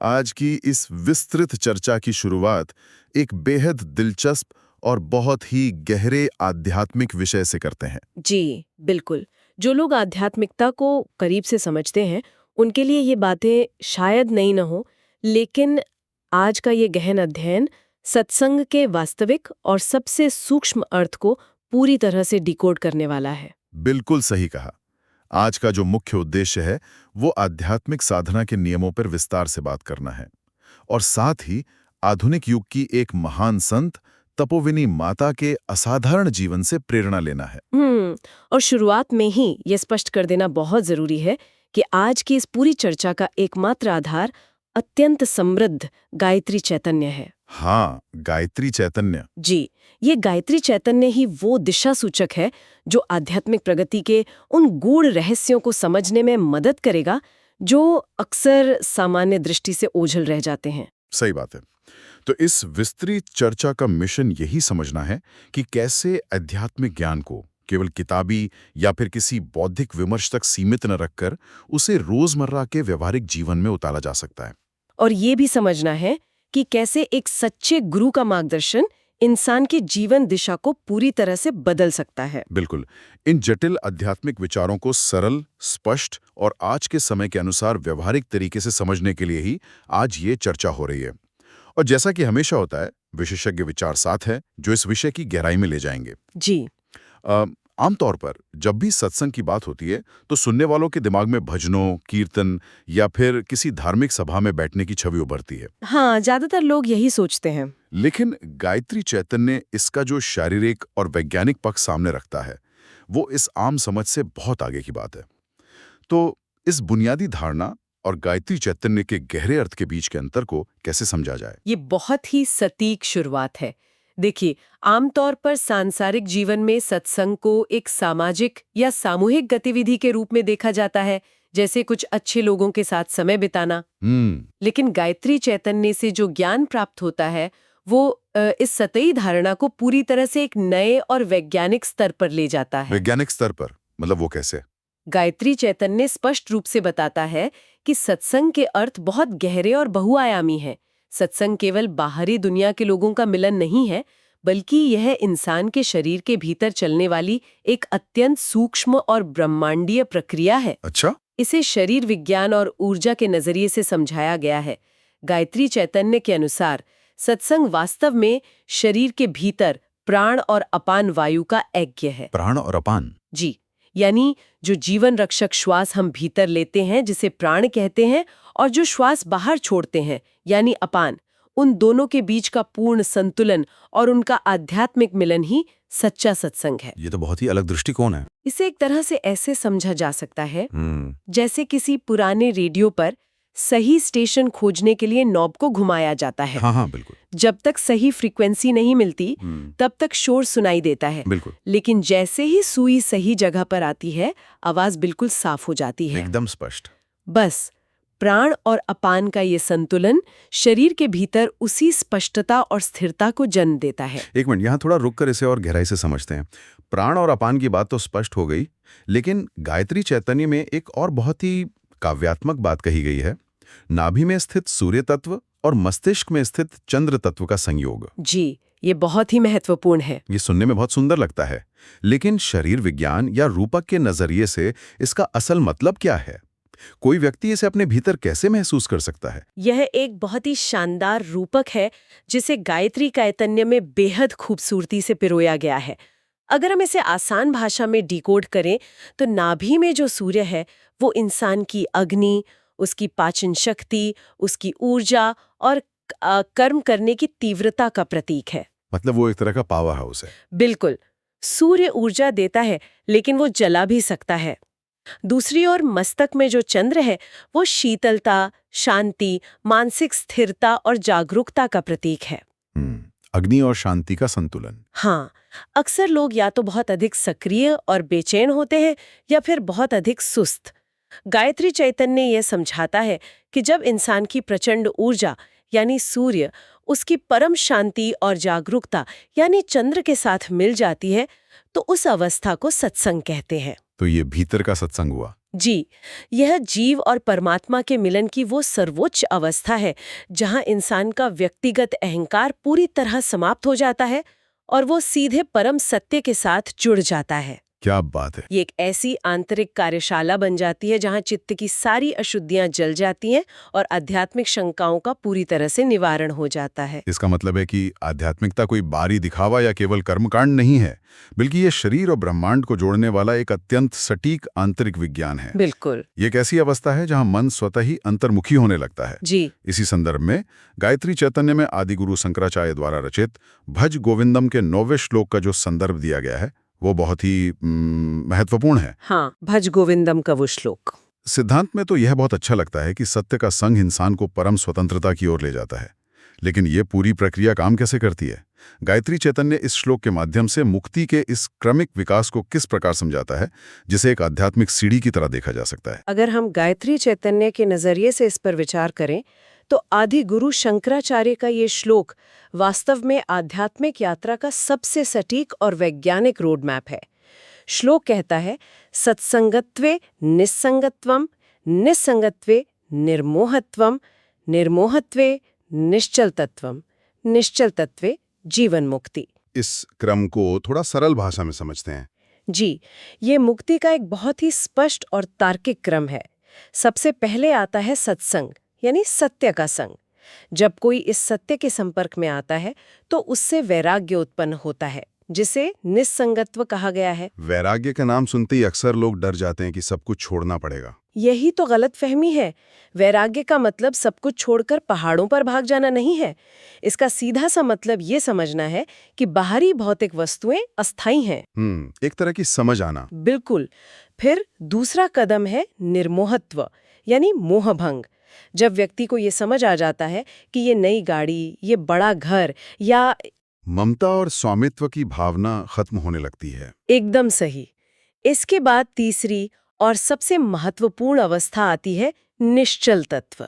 आज की इस विस्तृत चर्चा की शुरुआत एक बेहद दिलचस्प और बहुत ही गहरे आध्यात्मिक विषय से करते हैं। जी, बिल्कुल। जो लोग आध्यात्मिकता को करीब से समझते हैं, उनके लिए ये बातें शायद नई न हो, लेकिन आज का ये गहन अध्ययन सत्संग के वास्तविक और सबसे सूक्ष्म अर्थ को पूरी तरह से डिकोड करने वाला है। बिल्कुल सही कहा। आज का जो मुख्य उद्देश्य है वो आध्यात्मिक साधना के नियमों पर विस्तार से बात करना है और साथ ही आधुनिक युग की एक महान संत तपोविनी माता के असाधारण जीवन से प्रेरणा लेना है। और शुरुआत में ही ये स्पष्ट कर देना बहुत जरूरी है कि आज की इस पूरी चर्चा का एकमात्र आधार अत्यंत समृद्ध गायत्री चैतन्य है। हाँ, गायत्री चैतन्य। जी, ये गायत्री चैतन्य ही वो दिशा सूचक है जो आध्यात्मिक प्रगति के उन गूढ़ रहस्यों को समझने में मदद करेगा जो अक्सर सामान्य दृष्टि से ओझल रह जाते हैं। सही बात है। तो इस विस्तृत चर्चा का मिशन यही समझना है कि कैसे आध्यात्मिक ज्ञान को केवल किताबी या फिर किसी बौद्धिक विमर्श तक सीमित न रखकर उसे रोजमर्रा के व्यवहारिक जीवन में उतारा जा सकता है। और ये भी समझना है कि कैसे एक सच्चे गुरु का मार्गदर्शन इंसान की जीवन दिशा को पूरी तरह से बदल सकता है। बिल्कुल। इन जटिल आध्यात्मिक विचारों को सरल, स्पष्ट और आज के समय के अनुसार व्यवहारिक तरीके से समझने के लिए ही आज ये चर्चा हो रही है। और जैसा कि हमेशा होता है, विशेषज्ञ विचार साथ है जो इस विषय की गहराई में ले जाएंगे। जी, आमतौर पर जब भी सत्संग की बात होती है तो सुनने वालों के दिमाग में भजनों, कीर्तन या फिर किसी धार्मिक सभा में बैठने की छवि उभरती है। हाँ, ज्यादातर लोग यही सोचते हैं। लेकिन गायत्री चैतन्य इसका जो शारीरिक और वैज्ञानिक पक्ष सामने रखता है वो इस आम समझ से बहुत आगे की बात है। तो इस बुनियादी धारणा और गायत्री चैतन्य के गहरे अर्थ के बीच के अंतर को कैसे समझा जाए? ये बहुत ही सटीक शुरुआत है। देखिए, आमतौर पर सांसारिक जीवन में सत्संग को एक सामाजिक या सामूहिक गतिविधि के रूप में देखा जाता है, जैसे कुछ अच्छे लोगों के साथ समय बिताना। लेकिन गायत्री चैतन्य से जो ज्ञान प्राप्त होता है वो इस सतही धारणा को पूरी तरह से एक नए और वैज्ञानिक स्तर पर ले जाता है। वैज्ञानिक स्तर पर मतलब वो कैसे? गायत्री चैतन्य स्पष्ट रूप से बताता है कि सत्संग के अर्थ बहुत गहरे और बहुआयामी हैं। सत्संग केवल बाहरी दुनिया के लोगों का मिलन नहीं है, बल्कि यह इंसान के शरीर के भीतर चलने वाली एक अत्यंत सूक्ष्म और ब्रह्मांडीय प्रक्रिया है। अच्छा? इसे शरीर विज्ञान और ऊर्जा के नजरिए से समझाया गया है। गायत्री चैतन्य के अनुसार सत्संग वास्तव में शरीर के भीतर प्राण और अपान वायु का ऐक्य है। प्राण और अपान? जी, यानी जो जीवन रक्षक श्वास हम भीतर लेते हैं जिसे प्राण कहते हैं, और जो श्वास बाहर छोड़ते हैं यानी अपान, उन दोनों के बीच का पूर्ण संतुलन और उनका आध्यात्मिक मिलन ही सच्चा सत्संग है। ये तो बहुत ही अलग दृष्टिकोण है। इसे एक तरह से ऐसे समझा जा सकता है जैसे किसी पुराने रेडियो पर सही स्टेशन खोजने के लिए नॉब को घुमाया जाता है। हाँ, बिल्कुल। जब तक सही फ्रीक्वेंसी नहीं मिलती तब तक शोर सुनाई देता है। बिल्कुल। लेकिन जैसे ही सुई सही जगह पर आती है, आवाज बिल्कुल साफ हो जाती है, एकदम स्पष्ट। बस प्राण और अपान का ये संतुलन शरीर के भीतर उसी स्पष्टता और स्थिरता को जन्म देता है। एक मिनट, यहाँ थोड़ा रुक कर इसे और गहराई से समझते हैं। प्राण और अपान की बात तो स्पष्ट हो गई, लेकिन गायत्री चैतन्य में एक और बहुत ही काव्यात्मक बात कही गई है। नाभि में स्थित सूर्य तत्व और मस्तिष्क में स्थित चंद्र तत्व का संयोग। जी, ये बहुत ही महत्वपूर्ण है। ये सुनने में बहुत सुंदर लगता है, लेकिन शरीर विज्ञान या रूपक के नजरिए से इसका असल मतलब क्या है? कोई व्यक्ति इसे अपने भीतर कैसे महसूस कर सकता है? यह एक बहुत ही शानदार रूपक है जिसे गायत्री चैतन्य में बेहद खूबसूरती से पिरोया गया है। अगर हम इसे आसान भाषा में डिकोड करें तो नाभि में जो सूर्य है वो इंसान की अग्नि, उसकी पाचन शक्ति, उसकी ऊर्जा और कर्म करने की तीव्रता का प्रतीक है। मतलब वो एक तरह का पावर हाउस है। बिल्कुल। सूर्य ऊर्जा देता है लेकिन वो जला भी सकता है। दूसरी ओर मस्तक में जो चंद्र है वो शीतलता, शांति, मानसिक स्थिरता और जागरूकता का प्रतीक है। अग्नि और शांति का संतुलन। हाँ, अक्सर लोग या तो बहुत अधिक सक्रिय और बेचैन होते हैं या फिर बहुत अधिक सुस्त। गायत्री चैतन्य यह समझाता है कि जब इंसान की प्रचंड ऊर्जा यानी सूर्य उसकी परम शांति और जागरूकता यानी चंद्र के साथ मिल जाती है तो उस अवस्था को सत्संग कहते हैं। तो ये भीतर का सत्संग हुआ। जी, यह जीव और परमात्मा के मिलन की वो सर्वोच्च अवस्था है जहां इंसान का व्यक्तिगत अहंकार पूरी तरह समाप्त हो जाता है और वो सीधे परम सत्य के साथ जुड़ जाता है। क्या बात है। ये एक ऐसी आंतरिक कार्यशाला बन जाती है जहां चित्त की सारी अशुद्धियां जल जाती हैं और आध्यात्मिक शंकाओं का पूरी तरह से निवारण हो जाता है। इसका मतलब है कि आध्यात्मिकता कोई बाहरी दिखावा या केवल कर्मकांड नहीं है, बल्कि ये शरीर और ब्रह्मांड को जोड़ने वाला एक अत्यंत सटीक आंतरिक विज्ञान है। बिल्कुल। ये एक ऐसी अवस्था है जहां मन स्वतः ही अंतर्मुखी होने लगता है। जी। इसी संदर्भ में गायत्री चैतन्य में आदिगुरु शंकराचार्य द्वारा रचित भज गोविंदम के 9वें श्लोक का जो संदर्भ दिया गया है वो बहुत ही महत्वपूर्ण है। हाँ, भज गोविंदम का वो श्लोक। सिद्धांत में तो यह बहुत अच्छा लगता है कि सत्य का संग इंसान को परम स्वतंत्रता की ओर ले जाता है, लेकिन ये पूरी प्रक्रिया काम कैसे करती है? गायत्री चैतन्य इस श्लोक के माध्यम से मुक्ति के इस क्रमिक विकास को किस प्रकार समझाता है, जिसे एक आध्यात्मिक सीढ़ी की तरह देखा जा सकता है? अगर हम गायत्री चैतन्य के नजरिए से इस पर विचार करें तो आदि गुरु शंकराचार्य का ये श्लोक वास्तव में आध्यात्मिक यात्रा का सबसे सटीक और वैज्ञानिक रोड मैप है। श्लोक कहता है, सत्संगत्वे निस्संगत्वम, निस्संगत्वे निर्मोहत्वम, निर्मोहत्वे निश्चलतत्वम, निश्चलतत्वे जीवन मुक्ति। इस क्रम को थोड़ा सरल भाषा में समझते हैं। जी, ये मुक्ति का एक बहुत ही स्पष्ट और तार्किक क्रम है। सबसे पहले आता है सत्संग, यानी सत्य का संग। जब कोई इस सत्य के संपर्क में आता है तो उससे वैराग्य उत्पन्न होता है, जिसे निस्संगत्व कहा गया है। वैराग्य का नाम सुनते ही अक्सर लोग डर जाते हैं कि सब कुछ छोड़ना पड़ेगा। यही तो गलतफहमी है। वैराग्य का मतलब सब कुछ छोड़कर पहाड़ों पर भाग जाना नहीं है। इसका सीधा सा मतलब ये समझना है कि बाहरी भौतिक वस्तुएं अस्थायी हैं। एक तरह की समझ आना। बिल्कुल। फिर दूसरा कदम है निर्मोहत्व, यानी मोहभंग। जब व्यक्ति को ये समझ आ जाता है कि ये नई गाड़ी, ये बड़ा घर या ममता और स्वामित्व की भावना खत्म होने लगती है। एकदम सही। इसके बाद तीसरी और सबसे महत्वपूर्ण अवस्था आती है निश्चल तत्व।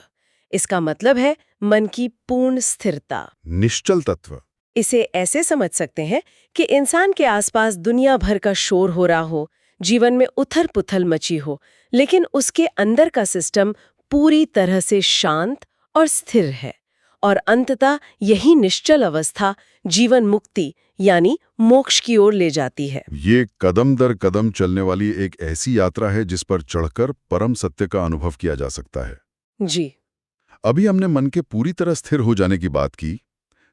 इसका मतलब है मन की पूर्ण स्थिरता। निश्चल तत्व। इसे ऐसे समझ सकते हैं कि इंसान के आसपास दुनिया भर का शोर हो रहा हो, जीवन में उथल पुथल मची हो, लेकिन उसके अंदर का सिस्टम पूरी तरह से शांत और स्थिर है। और अंततः यही निश्चल अवस्था जीवन मुक्ति यानी मोक्ष की ओर ले जाती है। ये कदम दर कदम चलने वाली एक ऐसी यात्रा है जिस पर चढ़कर परम सत्य का अनुभव किया जा सकता है। जी। अभी हमने मन के पूरी तरह स्थिर हो जाने की बात की।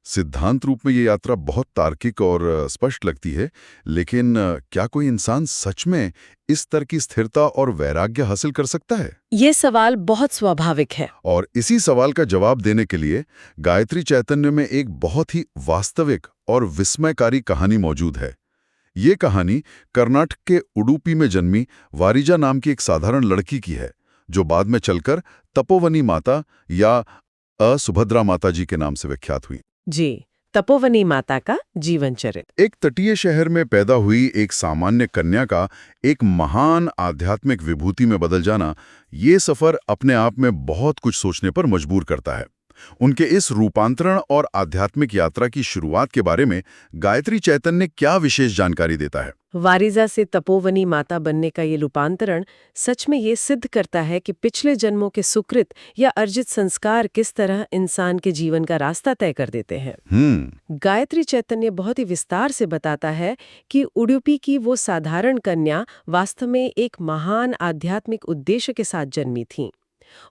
सिद्धांत रूप में ये यात्रा बहुत तार्किक और स्पष्ट लगती है, लेकिन क्या कोई इंसान सच में इस तरह की स्थिरता और वैराग्य हासिल कर सकता है? ये सवाल बहुत स्वाभाविक है। और इसी सवाल का जवाब देने के लिए गायत्री चैतन्य में एक बहुत ही वास्तविक और विस्मयकारी कहानी मौजूद है। ये कहानी कर्नाटक के उडुपी में जन्मी वारिजा नाम की एक साधारण लड़की की है, जो बाद में चलकर तपोवनी माता या असुभद्रा माता जी के नाम से विख्यात हुई। जी, तपोवनी माता का जीवन चरित्र। एक तटीय शहर में पैदा हुई एक सामान्य कन्या का एक महान आध्यात्मिक विभूति में बदल जाना, ये सफर अपने आप में बहुत कुछ सोचने पर मजबूर करता है। उनके इस रूपांतरण और आध्यात्मिक यात्रा की शुरुआत के बारे में गायत्री चैतन्य क्या विशेष जानकारी देता है? वारिजा से तपोवनी माता बनने का ये रूपांतरण सच में ये सिद्ध करता है कि पिछले जन्मों के सुकृत या अर्जित संस्कार किस तरह इंसान के जीवन का रास्ता तय कर देते हैं। गायत्री चैतन्य बहुत ही विस्तार से बताता है कि उडुपी की वो साधारण कन्या वास्तव में एक महान आध्यात्मिक उद्देश्य के साथ जन्मी थी।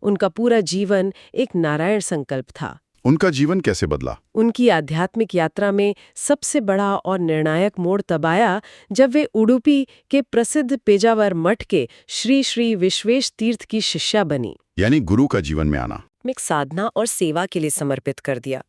उनका पूरा जीवन एक नारायण संकल्प था। उनका जीवन कैसे बदला? उनकी आध्यात्मिक यात्रा में सबसे बड़ा और निर्णायक मोड़ तब आया जब वे उडुपी के प्रसिद्ध पेजावर मठ के श्री श्री विश्वेश तीर्थ की शिष्या बनी। यानी गुरु का जीवन में आना। एक साधना और सेवा के लिए समर्पित कर दिया।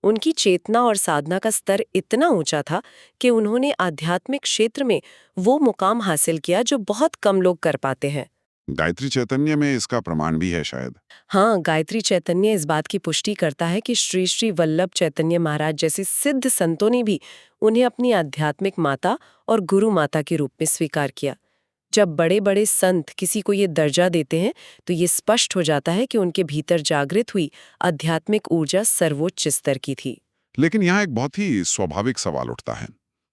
उनकी चेतना और साधना का स्तर इतना ऊंचा था कि उन्होंने आध्यात्मिक क्षेत्र में वो मुकाम हासिल किया जो बहुत कम लोग कर पाते हैं। गायत्री चैतन्य में इसका प्रमाण भी है शायद। हाँ, गायत्री चैतन्य इस बात की पुष्टि करता है कि श्री श्री वल्लभ चैतन्य महाराज जैसे सिद्ध संतों ने भी उन्हें अपनी आध्यात्मिक माता और गुरु माता के रूप में स्वीकार किया। जब बड़े बड़े संत किसी को ये दर्जा देते हैं तो ये स्पष्ट हो जाता है कि उनके भीतर जागृत हुई आध्यात्मिक ऊर्जा सर्वोच्च स्तर की थी। लेकिन यहाँ एक बहुत ही स्वाभाविक सवाल उठता है।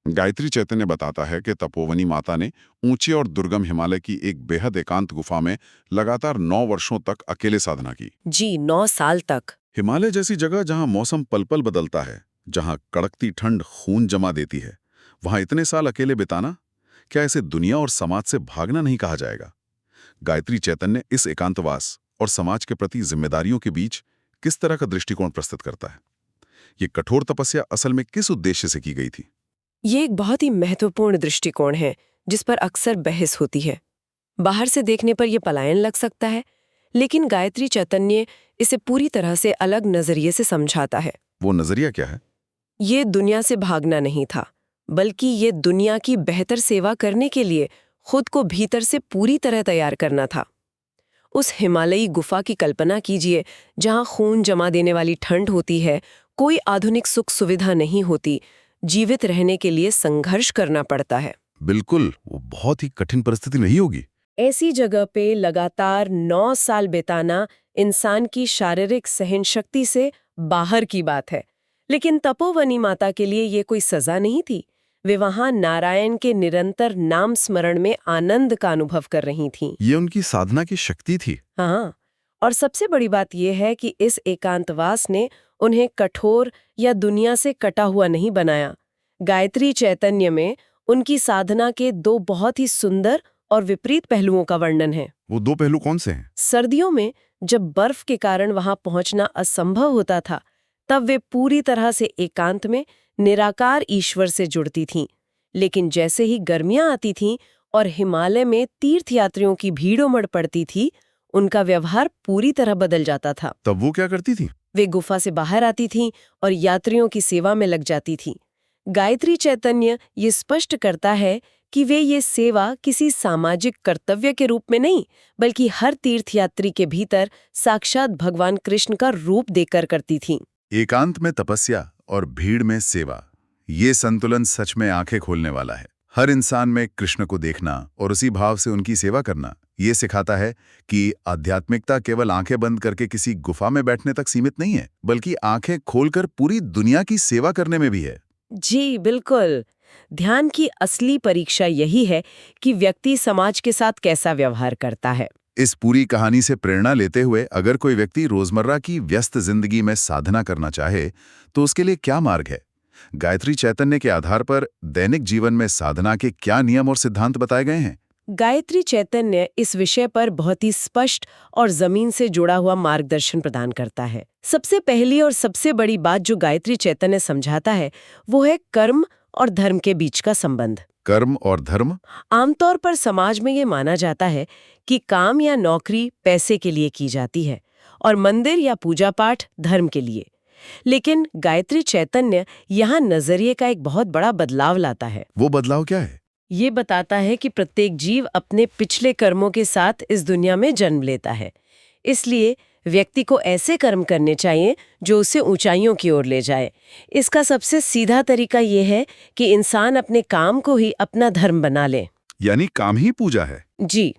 गायत्री चैतन्य बताता है कि तपोवनी माता ने ऊंचे और दुर्गम हिमालय की एक बेहद एकांत गुफा में लगातार 9 वर्षों तक अकेले साधना की। जी, 9 साल तक। हिमालय जैसी जगह जहां मौसम पल पल बदलता है, जहां कड़कती ठंड खून जमा देती है, वहां इतने साल अकेले बिताना, क्या इसे दुनिया और समाज से भागना नहीं कहा जाएगा? गायत्री चैतन्य इस एकांतवास और समाज के प्रति जिम्मेदारियों के बीच किस तरह का दृष्टिकोण प्रस्तुत करता है? ये कठोर तपस्या असल में किस उद्देश्य से की गई थी? ये एक बहुत ही महत्वपूर्ण दृष्टिकोण है जिस पर अक्सर बहस होती है। बाहर से देखने पर यह पलायन लग सकता है, लेकिन गायत्री चैतन्य इसे पूरी तरह से अलग नजरिए से समझाता है। वो नजरिया क्या है? ये दुनिया से भागना नहीं था, बल्कि ये दुनिया की बेहतर सेवा करने के लिए खुद को भीतर से पूरी तरह तैयार करना था। उस हिमालयी गुफा की कल्पना कीजिए, जहां खून जमा देने वाली ठंड होती है, कोई आधुनिक सुख सुविधा नहीं होती, जीवित रहने के लिए संघर्ष करना पड़ता है। बिल्कुल, वो बहुत ही कठिन परिस्थिति नहीं होगी। ऐसी जगह पे लगातार 9 साल बिताना इंसान की शारीरिक सहनशक्ति से बाहर की बात है। लेकिन तपोवनी माता के लिए ये कोई सजा नहीं थी। वे वहां नारायण के निरंतर नाम स्मरण में आनंद का अनुभव कर रही थीं। ये उनकी साधना की शक्ति थी। हाँ, और सबसे बड़ी बात यह है कि इस एकांतवास ने उन्हें कठोर या दुनिया से कटा हुआ नहीं बनाया। गायत्री चैतन्य में उनकी साधना के 2 बहुत ही सुंदर और विपरीत पहलुओं का वर्णन है। वो 2 पहलू कौन से हैं? सर्दियों में जब बर्फ के कारण वहां पहुंचना असंभव होता था, तब वे पूरी तरह से एकांत में निराकार ईश्वर से जुड़ती थीं। लेकिन जैसे ही गर्मियां आती थीं और हिमालय में तीर्थयात्रियों की भीड़ उमड़ पड़ती थी, उनका व्यवहार पूरी तरह बदल जाता था। तब वो क्या करती थी? वे गुफा से बाहर आती थीं और यात्रियों की सेवा में लग जाती थीं। गायत्री चैतन्य ये स्पष्ट करता है कि वे ये सेवा किसी सामाजिक कर्तव्य के रूप में नहीं, बल्कि हर तीर्थयात्री के भीतर साक्षात भगवान कृष्ण का रूप देकर करती थीं। एकांत में तपस्या और भीड़ में सेवा, ये संतुलन सच में आंखें खोलने वाला है। हर इंसान में कृष्ण को देखना और उसी भाव से उनकी सेवा करना, ये सिखाता है कि आध्यात्मिकता केवल आंखें बंद करके किसी गुफा में बैठने तक सीमित नहीं है, बल्कि आंखें खोलकर पूरी दुनिया की सेवा करने में भी है। जी बिल्कुल। ध्यान की असली परीक्षा यही है कि व्यक्ति समाज के साथ कैसा व्यवहार करता है। इस पूरी कहानी से प्रेरणा लेते हुए अगर कोई व्यक्ति रोजमर्रा की व्यस्त जिंदगी में साधना करना चाहे, तो उसके लिए क्या मार्ग है? गायत्री चैतन्य के आधार पर दैनिक जीवन में साधना के क्या नियम और सिद्धांत बताए गए हैं? गायत्री चैतन्य इस विषय पर बहुत ही स्पष्ट और जमीन से जुड़ा हुआ मार्गदर्शन प्रदान करता है। सबसे पहली और सबसे बड़ी बात जो गायत्री चैतन्य समझाता है, वो है कर्म और धर्म के बीच का संबंध। कर्म और धर्म? आमतौर पर समाज में ये माना जाता है कि काम या नौकरी पैसे के लिए की जाती है और मंदिर या पूजा पाठ धर्म के लिए। लेकिन गायत्री चैतन्य यहाँ नजरिए का एक बहुत बड़ा बदलाव लाता है। वो बदलाव क्या है? ये बताता है कि प्रत्येक जीव अपने पिछले कर्मों के साथ इस दुनिया में जन्म लेता है। इसलिए व्यक्ति को ऐसे कर्म करने चाहिए जो उसे ऊंचाइयों की ओर ले जाए। इसका सबसे सीधा तरीका ये है कि इंसान अपने काम को ही अपना धर्म बना ले। यानी काम ही पूजा है। जी,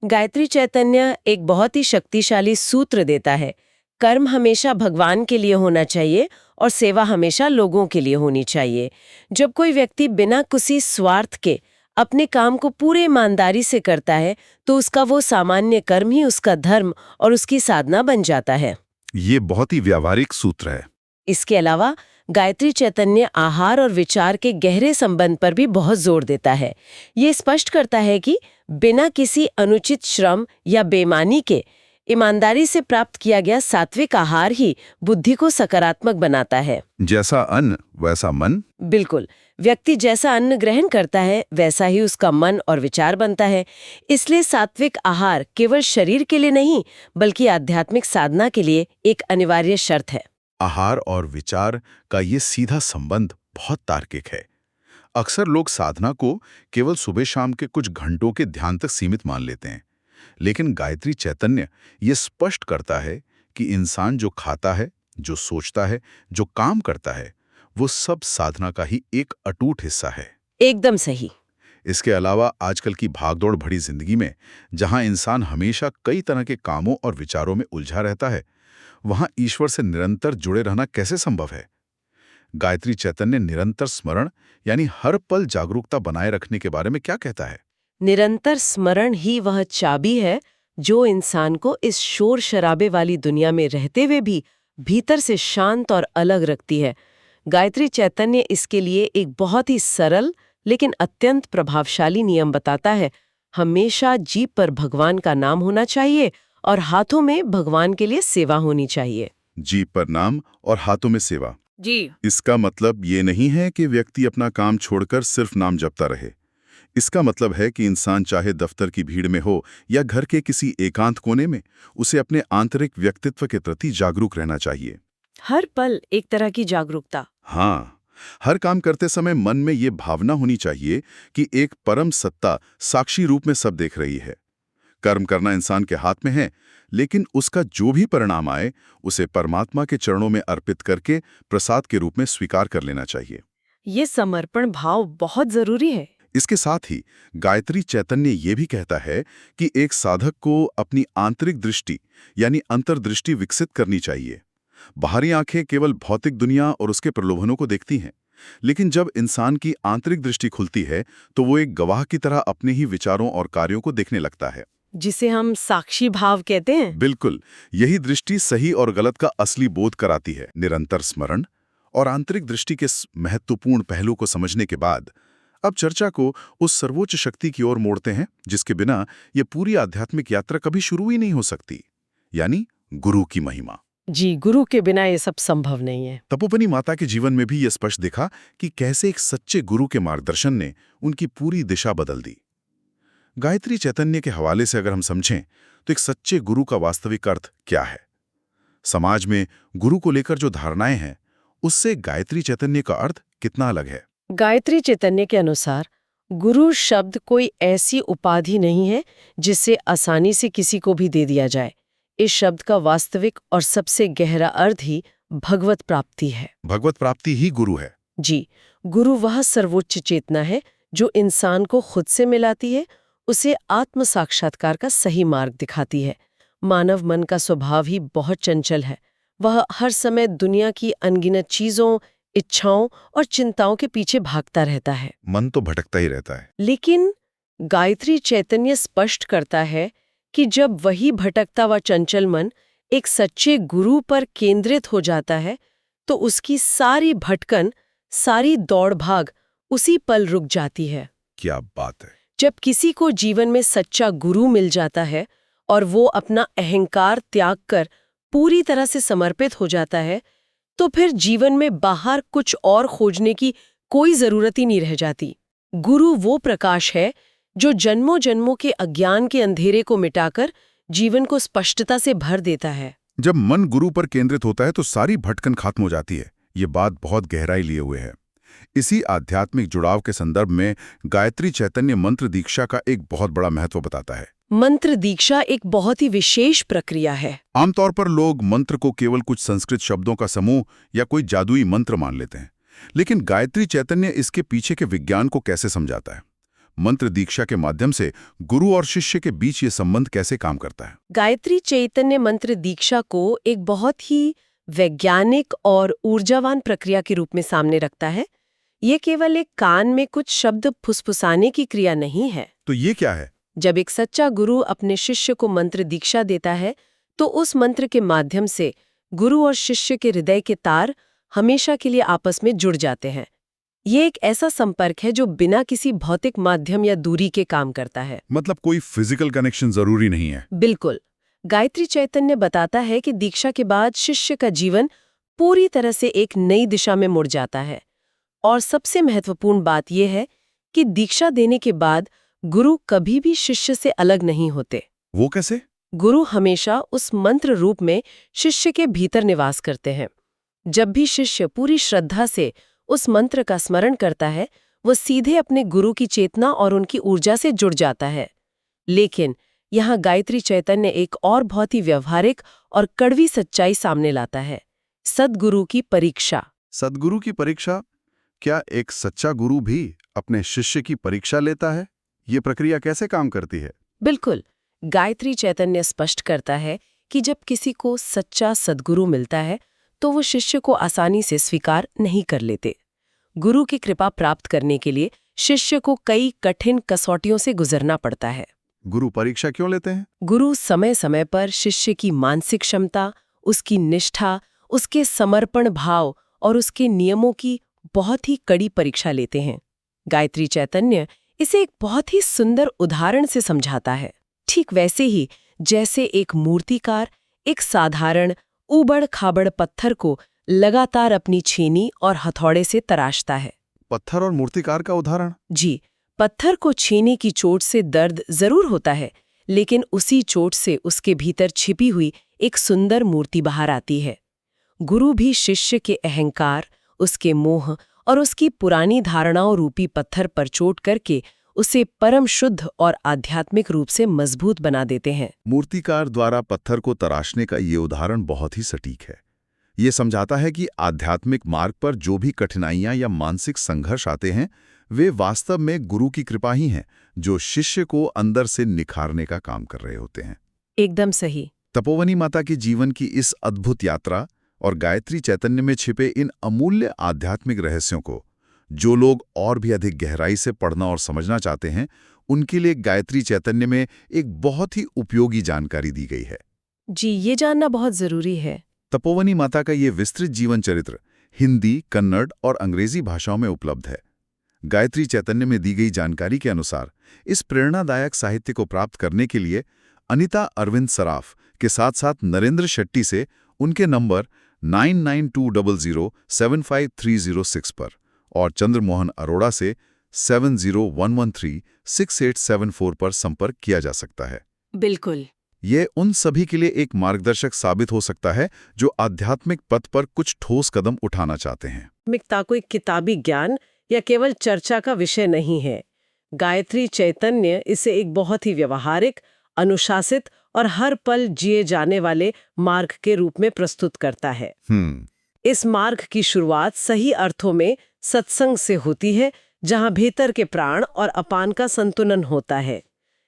गायत्री चैतन्य एक बहुत ही शक्तिशाली सूत्र देता है। कर्म हमेशा भगवान के लिए होना चाहिए और सेवा हमेशा लोगों के लिए होनी चाहिए। जब कोई व्यक्ति बिना किसी स्वार्थ के अपने काम को पूरे ईमानदारी से करता है, तो उसका वो सामान्य कर्म ही उसका धर्म और उसकी साधना बन जाता है। ये बहुत ही व्यावहारिक सूत्र है। इसके अलावा गायत्री चैतन्य आहार और विचार के गहरे संबंध पर भी बहुत जोर देता है। ये स्पष्ट करता है कि बिना किसी अनुचित श्रम या बेईमानी के ईमानदारी से प्राप्त किया गया सात्विक आहार ही बुद्धि को सकारात्मक बनाता है। जैसा अन्न वैसा मन? बिल्कुल। व्यक्ति जैसा अन्न ग्रहण करता है, वैसा ही उसका मन और विचार बनता है। इसलिए सात्विक आहार केवल शरीर के लिए नहीं, बल्कि आध्यात्मिक साधना के लिए एक अनिवार्य शर्त है। आहार और विचार का ये सीधा संबंध बहुत तार्किक है। अक्सर लोग साधना को केवल सुबह शाम के कुछ घंटों के ध्यान तक सीमित मान लेते हैं, लेकिन गायत्री चैतन्य ये स्पष्ट करता है कि इंसान जो खाता है, जो सोचता है, जो काम करता है, वो सब साधना का ही एक अटूट हिस्सा है। एकदम सही। इसके अलावा आजकल की भागदौड़ भरी जिंदगी में, जहां इंसान हमेशा कई तरह के कामों और विचारों में उलझा रहता है, वहां ईश्वर से निरंतर जुड़े रहना कैसे संभव है? गायत्री चैतन्य निरंतर स्मरण यानी हर पल जागरूकता बनाए रखने के बारे में क्या कहता है? निरंतर स्मरण ही वह चाबी है जो इंसान को इस शोर शराबे वाली दुनिया में रहते हुए भी भीतर से शांत और अलग रखती है। गायत्री चैतन्य इसके लिए एक बहुत ही सरल लेकिन अत्यंत प्रभावशाली नियम बताता है। हमेशा जीभ पर भगवान का नाम होना चाहिए और हाथों में भगवान के लिए सेवा होनी चाहिए। जीभ पर नाम और हाथों में सेवा। जी, इसका मतलब ये नहीं है कि व्यक्ति अपना काम छोड़कर सिर्फ नाम जपता रहे। इसका मतलब है कि इंसान चाहे दफ्तर की भीड़ में हो या घर के किसी एकांत कोने में, उसे अपने आंतरिक व्यक्तित्व के प्रति जागरूक रहना चाहिए। हर पल एक तरह की जागरूकता। हाँ, हर काम करते समय मन में ये भावना होनी चाहिए कि एक परम सत्ता साक्षी रूप में सब देख रही है। कर्म करना इंसान के हाथ में है, लेकिन उसका जो भी परिणाम आए उसे परमात्मा के चरणों में अर्पित करके प्रसाद के रूप में स्वीकार कर लेना चाहिए। ये समर्पण भाव बहुत जरूरी है। इसके साथ ही गायत्री चैतन्य ये भी कहता है कि एक साधक को अपनी आंतरिक दृष्टि यानी अंतर्दृष्टि विकसित करनी चाहिए। बाहरी आंखें केवल भौतिक दुनिया और उसके प्रलोभनों को देखती हैं, लेकिन जब इंसान की आंतरिक दृष्टि खुलती है तो वो एक गवाह की तरह अपने ही विचारों और कार्यों को देखने लगता है, जिसे हम साक्षी भाव कहते हैं। बिल्कुल, यही दृष्टि सही और गलत का असली बोध कराती है। निरंतर स्मरण और आंतरिक दृष्टि के इस महत्वपूर्ण पहलू को समझने के बाद अब चर्चा को उस सर्वोच्च शक्ति की ओर मोड़ते हैं जिसके बिना ये पूरी आध्यात्मिक यात्रा कभी शुरू ही नहीं हो सकती, यानी गुरु की महिमा। जी, गुरु के बिना ये सब संभव नहीं है। तपोवनी माता के जीवन में भी यह स्पष्ट दिखा कि कैसे एक सच्चे गुरु के मार्गदर्शन ने उनकी पूरी दिशा बदल दी। गायत्री चैतन्य के हवाले से अगर हम समझें तो एक सच्चे गुरु का वास्तविक अर्थ क्या है? समाज में गुरु को लेकर जो धारणाएं हैं, उससे गायत्री चैतन्य का अर्थ कितना अलग है? गायत्री चैतन्य के अनुसार गुरु शब्द कोई ऐसी उपाधि नहीं है जिसे आसानी से किसी को भी दे दिया जाए। इस शब्द का वास्तविक और सबसे गहरा अर्थ ही भगवत प्राप्ति है। भगवत प्राप्ति ही गुरु है। जी, गुरु वह सर्वोच्च चेतना है जो इंसान को खुद से मिलाती है, उसे आत्म साक्षात्कार का सही मार्ग दिखाती है। मानव मन का स्वभाव ही बहुत चंचल है। वह हर समय दुनिया की अनगिनत चीजों, इच्छाओं और चिंताओं के पीछे भागता रहता है। मन तो भटकता ही रहता है। लेकिन गायत्री चैतन्य स्पष्ट करता है कि जब वही भटकता व चंचल मन एक सच्चे गुरु पर केंद्रित हो जाता है, तो उसकी सारी भटकन, सारी दौड़ भाग उसी पल रुक जाती है। क्या बात है! जब किसी को जीवन में सच्चा गुरु मिल जाता है और वो अपना अहंकार त्याग कर पूरी तरह से समर्पित हो जाता है, तो फिर जीवन में बाहर कुछ और खोजने की कोई जरूरत ही नहीं रह जाती। गुरु वो प्रकाश है जो जन्मों जन्मों के अज्ञान के अंधेरे को मिटाकर जीवन को स्पष्टता से भर देता है। जब मन गुरु पर केंद्रित होता है तो सारी भटकन खत्म हो जाती है। ये बात बहुत गहराई लिए हुए है। इसी आध्यात्मिक जुड़ाव के संदर्भ में गायत्री चैतन्य मंत्र दीक्षा का एक बहुत बड़ा महत्व बताता है। मंत्र दीक्षा एक बहुत ही विशेष प्रक्रिया है। आमतौर पर लोग मंत्र को केवल कुछ संस्कृत शब्दों का समूह या कोई जादुई मंत्र मान लेते हैं, लेकिन गायत्री चैतन्य इसके पीछे के विज्ञान को कैसे समझाता है। मंत्र दीक्षा के माध्यम से गुरु और शिष्य के बीच ये संबंध कैसे काम करता है? गायत्री चैतन्य मंत्र दीक्षा को एक बहुत ही वैज्ञानिक और ऊर्जावान प्रक्रिया के रूप में सामने रखता है। ये केवल एक कान में कुछ शब्द फुसफुसाने की क्रिया नहीं है। तो ये क्या है? जब एक सच्चा गुरु अपने शिष्य को मंत्र दीक्षा देता है, तो उस मंत्र के माध्यम से गुरु और शिष्य के हृदय के तार हमेशा के लिए आपस में जुड़ जाते हैं। ये एक ऐसा संपर्क है जो बिना किसी भौतिक माध्यम या दूरी के काम करता है। मतलब कोई फिजिकल कनेक्शन जरूरी नहीं है। बिल्कुल। गायत्री चैतन्य बताता है कि दीक्षा के बाद शिष्य का जीवन पूरी तरह से एक नई दिशा में मुड़ जाता है। और सबसे महत्वपूर्ण बात यह है कि दीक्षा देने के बाद गुरु कभी भी शिष्य से अलग नहीं होते। वो कैसे? गुरु हमेशा उस मंत्र रूप में शिष्य के भीतर निवास करते हैं। जब भी शिष्य पूरी श्रद्धा से उस मंत्र का स्मरण करता है, वो सीधे अपने गुरु की चेतना और उनकी ऊर्जा से जुड़ जाता है। लेकिन यहाँ गायत्री चैतन्य एक और बहुत ही व्यवहारिक और कड़वी सच्चाई सामने लाता है: सद्गुरु की परीक्षा। सद्गुरु की परीक्षा? क्या एक सच्चा गुरु भी अपने शिष्य की परीक्षा लेता है? ये प्रक्रिया कैसे काम करती है? बिल्कुल। गायत्री चैतन्य स्पष्ट करता है कि जब किसी को सच्चा सद्गुरु मिलता है, तो वो शिष्य को आसानी से स्वीकार नहीं कर लेते। गुरु की कृपा प्राप्त करने के लिए शिष्य को कई कठिन कसौटियों से गुजरना पड़ता है। गुरु परीक्षा क्यों लेते हैं? गुरु समय समय पर शिष्य की मानसिक क्षमता, उसकी निष्ठा, उसके समर्पण भाव और उसके नियमों की बहुत ही कड़ी परीक्षा लेते हैं। गायत्री चैतन्य इसे एक बहुत ही सुंदर उदाहरण से समझाता है। ठीक वैसे ही जैसे एक मूर्तिकार एक साधारण ऊबड़-खाबड़ पत्थर को लगातार अपनी छेनी और हथौड़े से तराशता है। पत्थर और मूर्तिकार का उदाहरण? जी, पत्थर को छेने की चोट से दर्द जरूर होता है, लेकिन उसी चोट से उसके भीतर छिपी हुई एक सुंदर मूर्ति बाहर आती है। गुरु भी शिष्य के अहंकार, उसके मोह और उसकी पुरानी धारणाओं रूपी पत्थर पर चोट करके उसे परम शुद्ध और आध्यात्मिक रूप से मजबूत बना देते हैं। मूर्तिकार द्वारा पत्थर को तराशने का ये उदाहरण बहुत ही सटीक है। ये समझाता है कि आध्यात्मिक मार्ग पर जो भी कठिनाइयां या मानसिक संघर्ष आते हैं, वे वास्तव में गुरु की कृपा ही हैं, जो शिष्य को अंदर से निखारने का काम कर रहे होते हैं। एकदम सही। तपोवनी माता के जीवन की इस अद्भुत यात्रा और गायत्री चैतन्य में छिपे इन अमूल्य आध्यात्मिक रहस्यों को जो लोग और भी अधिक गहराई से पढ़ना और समझना चाहते हैं, उनके लिए गायत्री चैतन्य में एक बहुत ही उपयोगी जानकारी दी गई है। जी, ये जानना बहुत जरूरी है। तपोवनी माता का ये विस्तृत जीवन चरित्र हिंदी, कन्नड़ और अंग्रेजी भाषाओं में उपलब्ध है। गायत्री चैतन्य में दी गई जानकारी के अनुसार इस प्रेरणादायक साहित्य को प्राप्त करने के लिए अनिता अरविंद सराफ के साथ साथ नरेंद्र शेट्टी से उनके नंबर 9920075306 पर और चंद्रमोहन अरोड़ा से 7011368774 पर संपर्क किया जा सकता है। बिल्कुल। ये उन सभी के लिए एक मार्गदर्शक साबित हो सकता है जो आध्यात्मिक पथ पर कुछ ठोस कदम उठाना चाहते हैं। मिकता कोई किताबी ज्ञान या केवल चर्चा का विषय नहीं है। गायत्री चैतन्य इसे एक बहुत ही व्यवहारिक, अनुशासित और हर पल जिए जाने वाले मार्ग के रूप में प्रस्तुत करता है। इस मार्ग की शुरुआत सही अर्थों में सत्संग से होती है, जहां भीतर के प्राण और अपान का संतुलन होता है।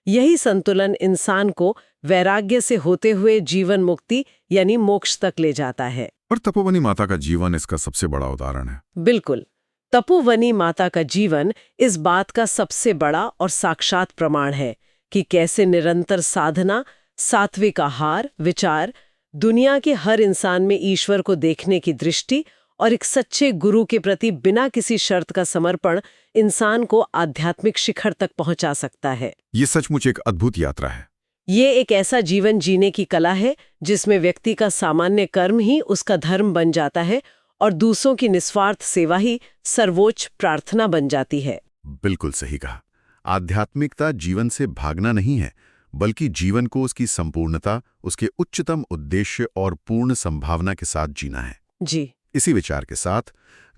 यही संतुलन इंसान को वैराग्य से होते हुए जीवन मुक्ति यानी मोक्ष तक ले जाता है। और तपोवनी माता का जीवन इसका सबसे बड़ा उदाहरण है। बिल्कुल, तपोवनी माता का जीवन इस बात का सबसे बड़ा और साक्षात प्रमाण है कि कैसे निरंतर साधना, सात्विक आहार, विचार, दुनिया के हर इंसान में ईश्वर को देखने की दृष्टि और एक सच्चे गुरु के प्रति बिना किसी शर्त का समर्पण इंसान को आध्यात्मिक शिखर तक पहुंचा सकता है। ये सचमुच एक अद्भुत यात्रा है। ये एक ऐसा जीवन जीने की कला है जिसमें व्यक्ति का सामान्य कर्म ही उसका धर्म बन जाता है और दूसरों की निस्वार्थ सेवा ही सर्वोच्च प्रार्थना बन जाती है। बिल्कुल सही कहा। आध्यात्मिकता जीवन से भागना नहीं है, बल्कि जीवन को उसकी संपूर्णता, उसके उच्चतम उद्देश्य और पूर्ण संभावना के साथ जीना है। जी। इसी विचार के साथ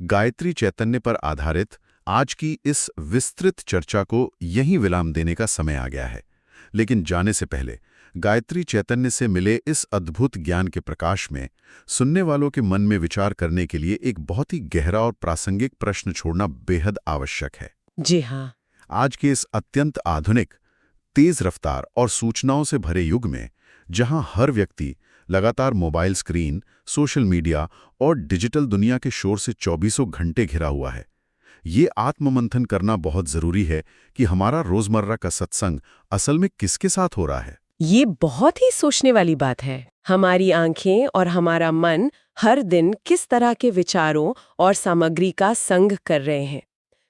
गायत्री चैतन्य पर आधारित आज की इस विस्तृत चर्चा को यहीं विराम देने का समय आ गया है। लेकिन जाने से पहले गायत्री चैतन्य से मिले इस अद्भुत ज्ञान के प्रकाश में सुनने वालों के मन में विचार करने के लिए एक बहुत ही गहरा और प्रासंगिक प्रश्न छोड़ना बेहद आवश्यक है। जी हाँ। आज के इस अत्यंत आधुनिक, तेज रफ्तार और सूचनाओं से भरे युग में, जहां हर व्यक्ति लगातार मोबाइल स्क्रीन, सोशल मीडिया और डिजिटल दुनिया के शोर से 24 घंटे घिरा हुआ है, ये आत्ममंथन करना बहुत जरूरी है कि हमारा रोजमर्रा का सत्संग असल में किसके साथ हो रहा है। ये बहुत ही सोचने वाली बात है। हमारी आंखें और हमारा मन हर दिन किस तरह के विचारों और सामग्री का संग कर रहे हैं?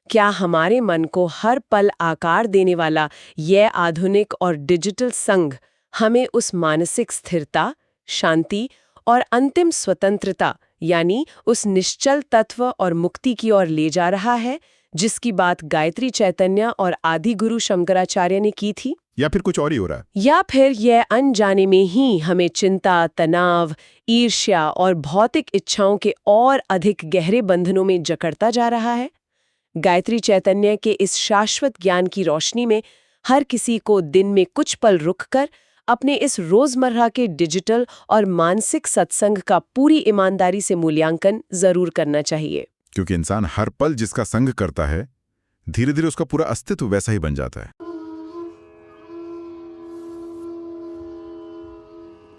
क्या हमारे मन को हर पल आकार देने वाला यह आधुनिक और डिजिटल संग हमें उस मानसिक स्थिरता, शांति और अंतिम स्वतंत्रता यानी उस निश्चल तत्व और मुक्ति की ओर ले जा रहा है जिसकी बात गायत्री चैतन्य और आदि गुरु शंकराचार्य ने की थी? या फिर कुछ और ही हो रहा है? या फिर यह अनजाने में ही हमें चिंता, तनाव, ईर्ष्या और भौतिक इच्छाओं के और अधिक गहरे बंधनों में जकड़ता जा रहा है? गायत्री चैतन्य के इस शाश्वत ज्ञान की रोशनी में हर किसी को दिन में कुछ पल रुककर अपने इस रोजमर्रा के डिजिटल और मानसिक सत्संग का पूरी ईमानदारी से मूल्यांकन जरूर करना चाहिए। क्योंकि इंसान हर पल जिसका संग करता है, धीरे धीरे उसका पूरा अस्तित्व वैसा ही बन जाता है।